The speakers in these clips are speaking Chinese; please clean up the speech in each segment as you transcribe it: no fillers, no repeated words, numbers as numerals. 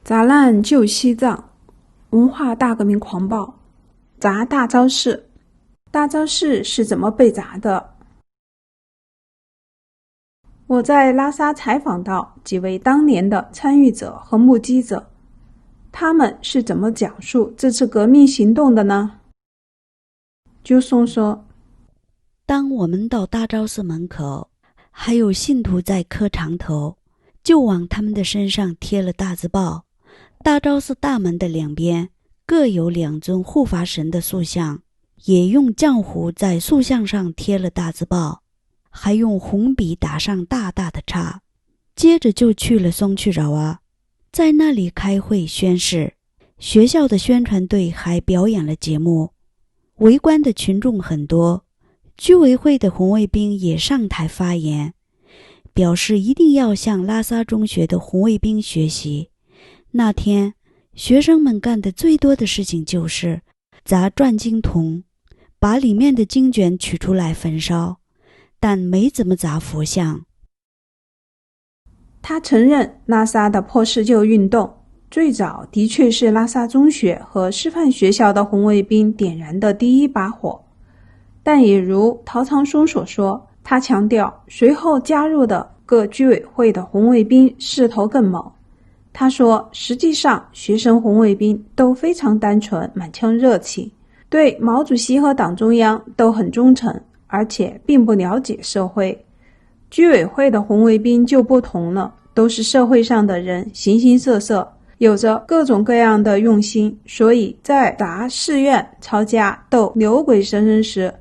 砸烂旧西藏，文化大革命狂暴，砸大昭寺。大昭寺是怎么被砸的？我在拉萨采访到几位当年的参与者和目击者，他们是怎么讲述这次革命行动的呢？就松说，当我们到大昭寺门口，还有信徒在磕长头，就往他们的身上贴了大字报。大昭寺大门的两边各有2尊护法神的塑像，也用浆糊在塑像上贴了大字报，还用红笔打上大大的叉。接着就去了松曲饶哇，在那里开会宣誓。学校的宣传队还表演了节目，围观的群众很多，居委会的红卫兵也上台发言，表示一定要向拉萨中学的红卫兵学习。那天学生们干的最多的事情就是砸转经筒，把里面的经卷取出来焚烧，但没怎么砸佛像。他承认拉萨的破四旧运动最早的确是拉萨中学和师范学校的红卫兵点燃的第一把火，但也如陶长松所说，他强调随后加入的各居委会的红卫兵势头更猛。他说，实际上学生红卫兵都非常单纯，满腔热情，对毛主席和党中央都很忠诚，而且并不了解社会。居委会的红卫兵就不同了，都是社会上的人，形形色色，有着各种各样的用心，所以在砸寺院、抄家、斗牛鬼蛇神时，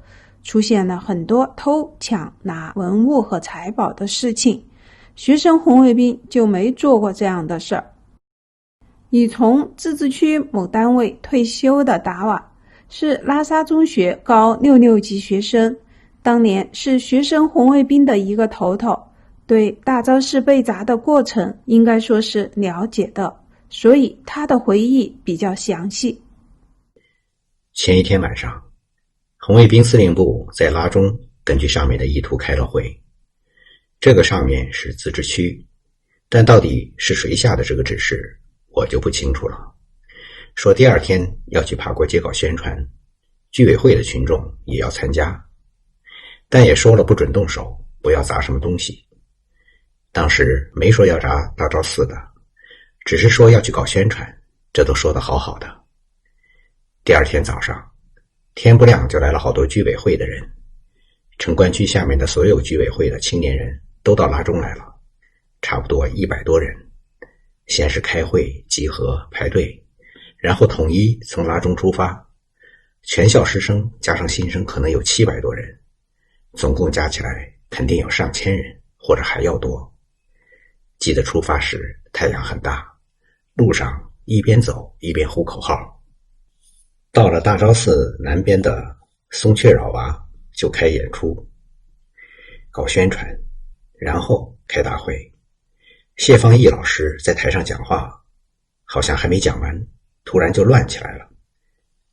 出现了很多偷抢拿文物和财宝的事情。学生红卫兵就没做过这样的事儿。已从自治区某单位退休的达瓦是拉萨中学高66级学生，当年是学生红卫兵的一个头头，对大昭寺被砸的过程应该说是了解的，所以他的回忆比较详细。前一天晚上，红卫兵司令部在拉中根据上面的意图开了会。这个上面是自治区，但到底是谁下的这个指示，我就不清楚了。说第二天要去爬过街搞宣传，居委会的群众也要参加，但也说了不准动手，不要砸什么东西。当时没说要砸大昭寺的，只是说要去搞宣传，这都说得好好的。第二天早上，天不亮就来了好多居委会的人，城关区下面的所有居委会的青年人都到拉中来了，差不多100多人。先是开会、集合、排队，然后统一从拉中出发。全校师生加上新生可能有700多人，总共加起来肯定有上千人，或者还要多。记得出发时太阳很大，路上一边走一边呼口号。到了大昭寺南边的松雀饶哇就开演出，搞宣传，然后开大会。谢方毅老师在台上讲话，好像还没讲完，突然就乱起来了。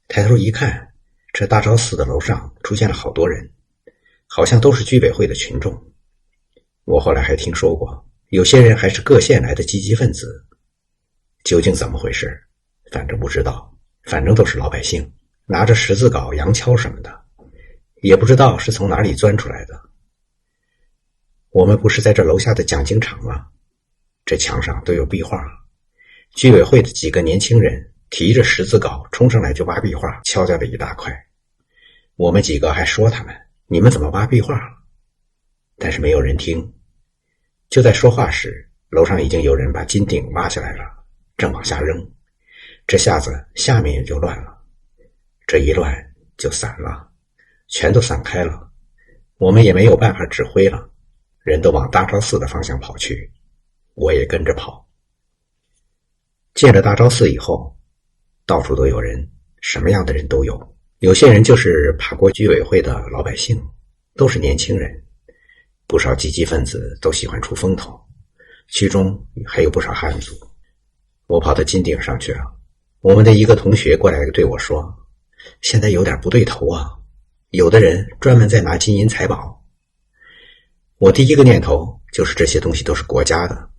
抬头一看，这大昭寺的楼上出现了好多人，好像都是居委会的群众。我后来还听说过，有些人还是各县来的积极分子。究竟怎么回事，反正不知道，反正都是老百姓，拿着十字镐、洋锹什么的，也不知道是从哪里钻出来的。我们不是在这楼下的讲经场吗？这墙上都有壁画，居委会的几个年轻人提着十字镐冲上来就挖壁画，敲掉了一大块。我们几个还说他们，你们怎么挖壁画？但是没有人听。就在说话时，楼上已经有人把金顶挖下来了，正往下扔。这下子下面也就乱了，这一乱就散了，全都散开了。我们也没有办法指挥了，人都往大昭寺的方向跑去，我也跟着跑。进了大昭寺以后，到处都有人，什么样的人都有。有些人就是爬过居委会的老百姓，都是年轻人，不少积极分子都喜欢出风头，其中还有不少汉族。我跑到金顶上去了，我们的一个同学过来对我说，现在有点不对头啊，有的人专门在拿金银财宝。我第一个念头就是这些东西都是国家的，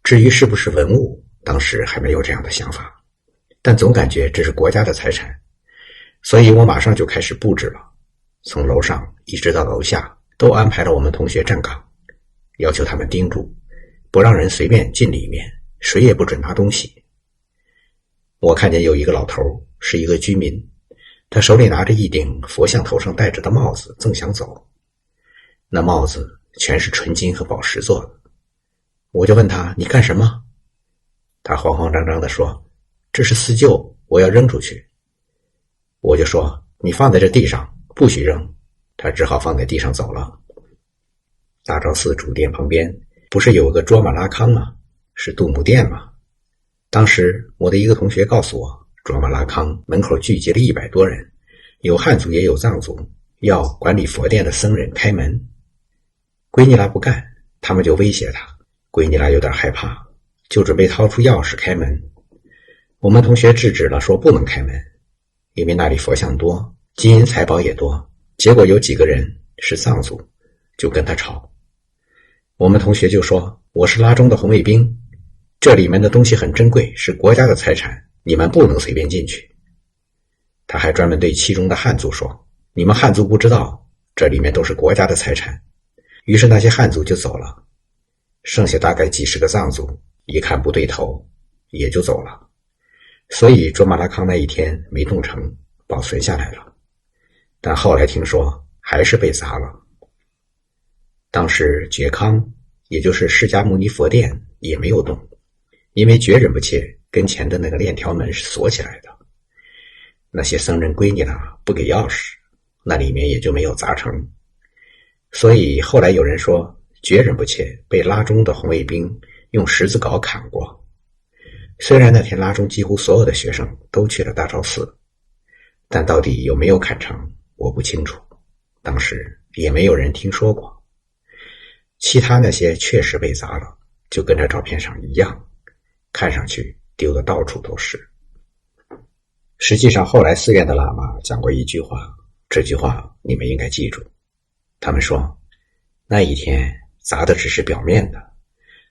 至于是不是文物，当时还没有这样的想法，但总感觉这是国家的财产，所以我马上就开始布置了，从楼上一直到楼下都安排了我们同学站岗，要求他们盯住，不让人随便进里面，谁也不准拿东西。我看见有一个老头，是一个居民，他手里拿着一顶佛像头上戴着的帽子，正想走。那帽子全是纯金和宝石做的。我就问他，你干什么？他慌慌张张地说，这是四旧，我要扔出去。我就说，你放在这地上，不许扔。他只好放在地上走了。大昭寺主殿旁边不是有个卓玛拉康吗？是杜母殿吗？当时我的一个同学告诉我，卓玛拉康门口聚集了100多人，有汉族也有藏族，要管理佛殿的僧人开门。圭尼拉不干，他们就威胁他。圭尼拉有点害怕，就准备掏出钥匙开门。我们同学制止了，说不能开门，因为那里佛像多，金银财宝也多。结果有几个人是藏族，就跟他吵。我们同学就说，我是拉中的红卫兵，这里面的东西很珍贵，是国家的财产，你们不能随便进去。他还专门对其中的汉族说，你们汉族不知道，这里面都是国家的财产。于是那些汉族就走了，剩下大概几十个藏族，一看不对头，也就走了。所以卓玛拉康那一天没动成，保存下来了。但后来听说还是被砸了。当时觉康，也就是释迦牟尼佛殿也没有动，因为觉仁波切跟前的那个链条门是锁起来的。那些僧人归你了，不给钥匙，那里面也就没有砸成。所以后来有人说，觉仁波切被拉中的红卫兵用十字镐砍过。虽然那天拉中几乎所有的学生都去了大昭寺，但到底有没有砍成我不清楚，当时也没有人听说过。其他那些确实被砸了，就跟这照片上一样，看上去丢得到处都是。实际上后来寺院的喇嘛讲过一句话，这句话你们应该记住。他们说，那一天砸的只是表面的，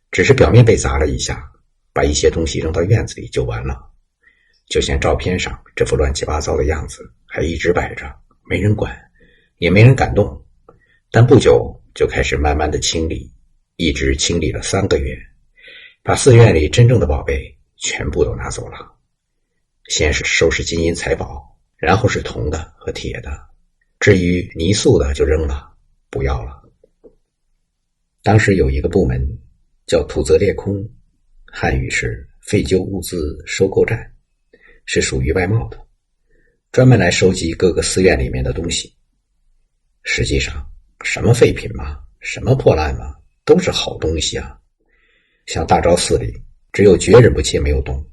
只是表面被砸了一下，把一些东西扔到院子里就完了。就像照片上这副乱七八糟的样子还一直摆着，没人管，也没人敢动。但不久就开始慢慢的清理，一直清理了3个月，把寺院里真正的宝贝全部都拿走了。先是收拾金银财宝，然后是铜的和铁的，至于泥塑的就扔了，不要了。当时有一个部门叫土泽列空，汉语是废旧物资收购站，是属于外贸的，专门来收集各个寺院里面的东西。实际上什么废品嘛，什么破烂嘛，都是好东西啊。像大昭寺里只有觉仁波切没有动，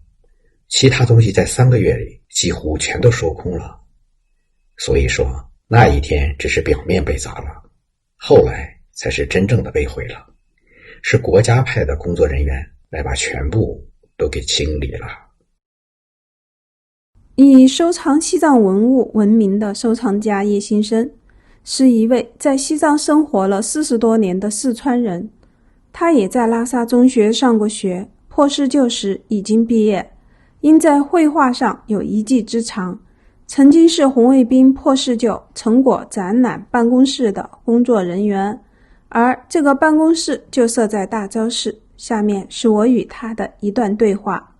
其他东西在3个月里几乎全都收空了。所以说那一天只是表面被砸了，后来才是真正的被毁了，是国家派的工作人员来把全部都给清理了。以收藏西藏文物闻名的收藏家叶新生，是一位在西藏生活了40多年的四川人。他也在拉萨中学上过学，破四旧时已经毕业，因在绘画上有一技之长，曾经是红卫兵破四旧成果展览办公室的工作人员，而这个办公室就设在大昭寺。下面是我与他的一段对话。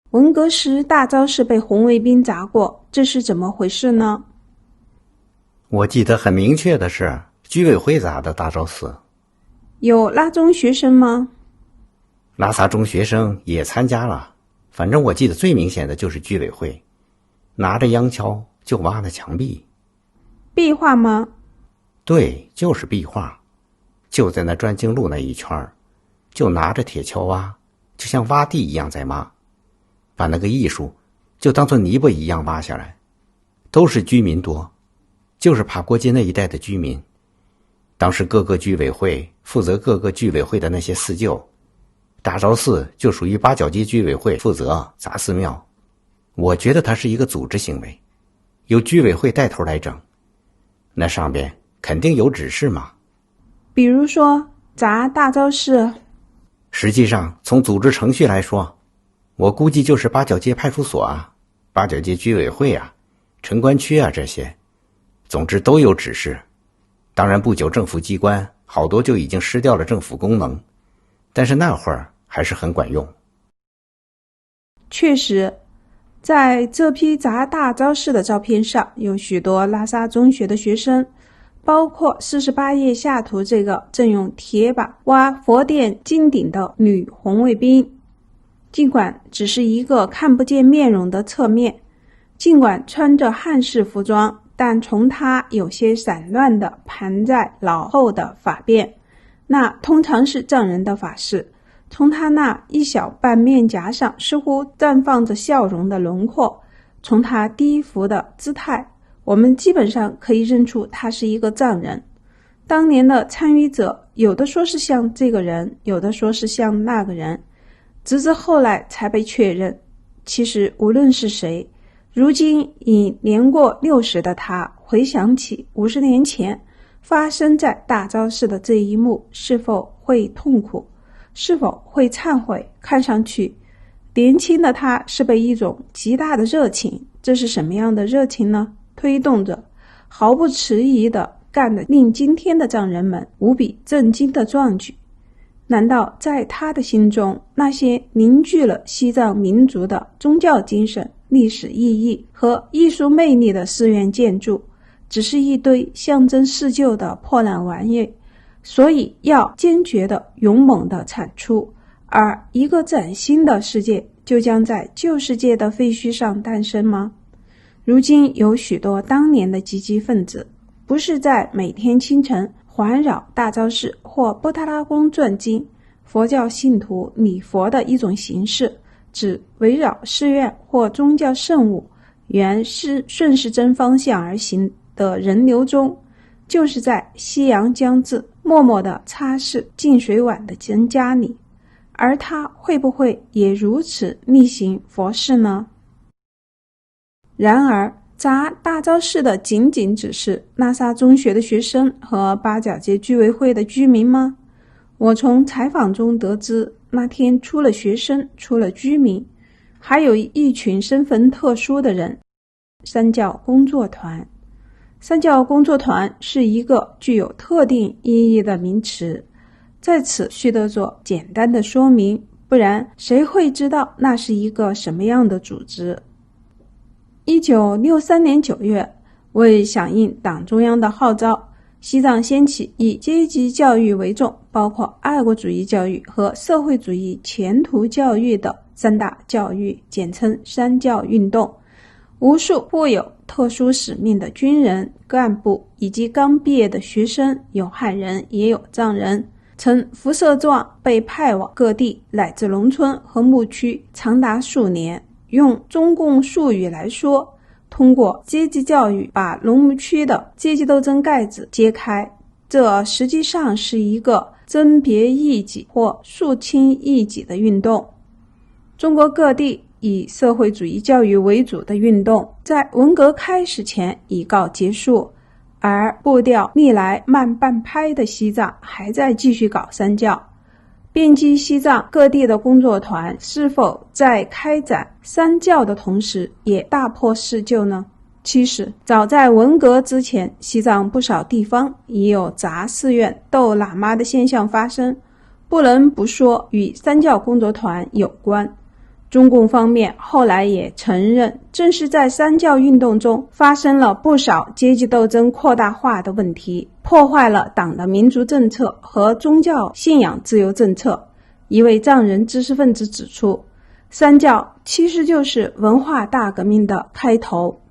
文革时大昭寺被红卫兵砸过，这是怎么回事呢？我记得很明确的是居委会砸的大昭寺。有拉中学生吗？拉萨中学生也参加了，反正我记得最明显的就是居委会，拿着央锹就挖了墙壁。壁画吗？对，就是壁画，就在那专经路那一圈，就拿着铁锹挖，就像挖地一样在挖，把那个艺术就当作泥巴一样挖下来。都是居民多，就是爬国街那一带的居民。当时各个居委会负责各个居委会的那些寺旧，大昭寺就属于八角街居委会负责砸寺庙。我觉得它是一个组织行为，由居委会带头来整，那上边肯定有指示嘛。比如说砸大昭寺。实际上从组织程序来说，我估计就是八角街派出所啊，八角街居委会啊，城关区啊，这些总之都有指示。当然不久政府机关好多就已经失掉了政府功能，但是那会儿还是很管用。确实，在这批砸大昭寺的照片上有许多拉萨中学的学生，包括48页下图这个正用铁把挖佛殿金顶的女红卫兵。尽管只是一个看不见面容的侧面，尽管穿着汉式服装，但从她有些散乱地盘在脑后的发辫，那通常是藏人的发饰，从她那一小半面颊上似乎绽放着笑容的轮廓，从她低伏的姿态，我们基本上可以认出她是一个藏人。当年的参与者有的说是像这个人，有的说是像那个人，直至后来才被确认。其实无论是谁，如今已年过60的他回想起50年前发生在大昭寺的这一幕，是否会痛苦，是否会忏悔？看上去年轻的他是被一种极大的热情，这是什么样的热情呢？推动着，毫不迟疑地干得令今天的藏人们无比震惊的壮举。难道在他的心中，那些凝聚了西藏民族的宗教精神、历史意义和艺术魅力的寺院建筑，只是一堆象征世旧的破烂玩意，所以要坚决的、勇猛的铲除，而一个崭新的世界就将在旧世界的废墟上诞生吗？如今有许多当年的积极分子，不是在每天清晨环绕大昭寺或波塔拉宫转经，佛教信徒礼佛的一种形式，只围绕寺院或宗教圣物原是顺时针方向而行的人流中，就是在夕阳将至，默默地擦拭净水碗的人家里，而他会不会也如此逆行佛事呢？然而砸大昭寺的仅仅只是拉萨中学的学生和八角街居委会的居民吗？我从采访中得知，那天除了学生，除了居民，还有一群身份特殊的人——三教工作团。三教工作团是一个具有特定意义的名词，在此需得做简单的说明，不然谁会知道那是一个什么样的组织？1963年9月，为响应党中央的号召，西藏掀起以阶级教育为重，包括爱国主义教育和社会主义前途教育的三大教育，简称三教运动。无数负有特殊使命的军人、干部以及刚毕业的学生，有汉人也有藏人，呈辐射状被派往各地乃至农村和牧区，长达数年。用中共术语来说，通过阶级教育把农牧区的阶级斗争盖子揭开，这实际上是一个甄别异己或肃清异己的运动。中国各地以社会主义教育为主的运动，在文革开始前已告结束，而步调历来慢半拍的西藏还在继续搞三教。遍及西藏各地的工作团是否在开展三教的同时也大破四旧呢？其实早在文革之前，西藏不少地方已有砸寺院斗喇嘛的现象发生，不能不说与三教工作团有关。中共方面后来也承认，正是在三教运动中发生了不少阶级斗争扩大化的问题，破坏了党的民族政策和宗教信仰自由政策。一位藏人知识分子指出，三教其实就是文化大革命的开头。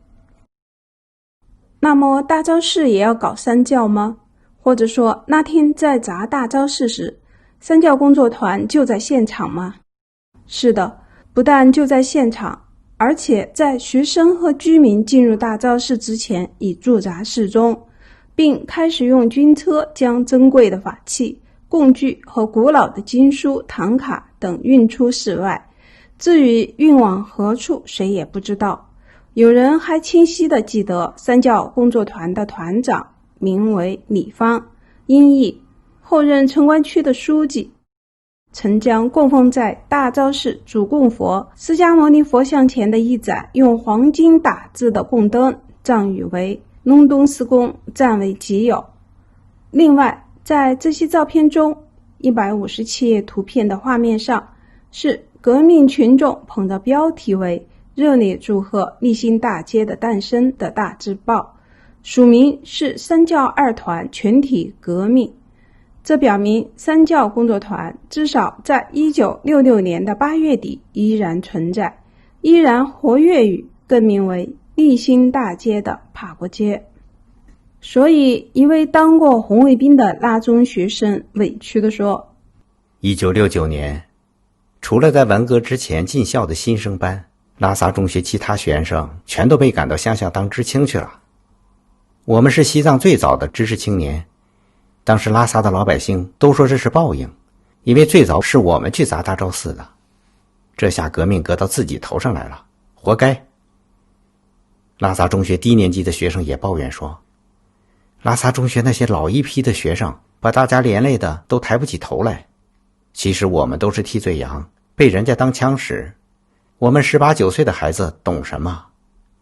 那么大昭寺也要搞三教吗？或者说那天在砸大昭寺时，三教工作团就在现场吗？是的，不但就在现场，而且在学生和居民进入大昭寺之前已驻扎寺中，并开始用军车将珍贵的法器、供具和古老的经书、唐卡等运出寺外。至于运往何处，谁也不知道。有人还清晰地记得三教工作团的团长名为李芳，音译后任城关区的书记。曾将供奉在大昭寺主供佛释迦牟尼佛像前的一盏用黄金打制的供灯葬予为隆冬寺宫，占为己有。另外，在这些照片中，157页图片的画面上是革命群众捧着标题为热烈祝贺立新大街的诞生的大字报，署名是三教二团全体革命。这表明三教工作团至少在1966年的8月底依然存在，依然活跃于更名为立新大街的法国街。所以一位当过红卫兵的拉中学生委屈地说，1969年除了在文革之前进校的新生班，拉萨中学其他学生全都被赶到乡下当知青去了。我们是西藏最早的知识青年，当时拉萨的老百姓都说这是报应，因为最早是我们去砸大昭寺的，这下革命革到自己头上来了，活该。拉萨中学低年级的学生也抱怨说，拉萨中学那些老一批的学生把大家连累的都抬不起头来，其实我们都是替罪羊，被人家当枪使，我们18、19岁的孩子懂什么？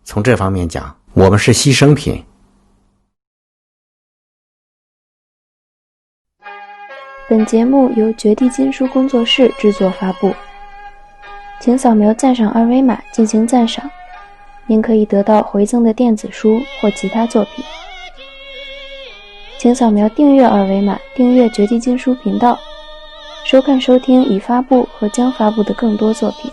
从这方面讲，我们是牺牲品。本节目由绝地金书工作室制作发布，请扫描赞赏二维码进行赞赏，您可以得到回赠的电子书或其他作品。请扫描订阅二维码订阅绝地金书频道，收看收听已发布和将发布的更多作品。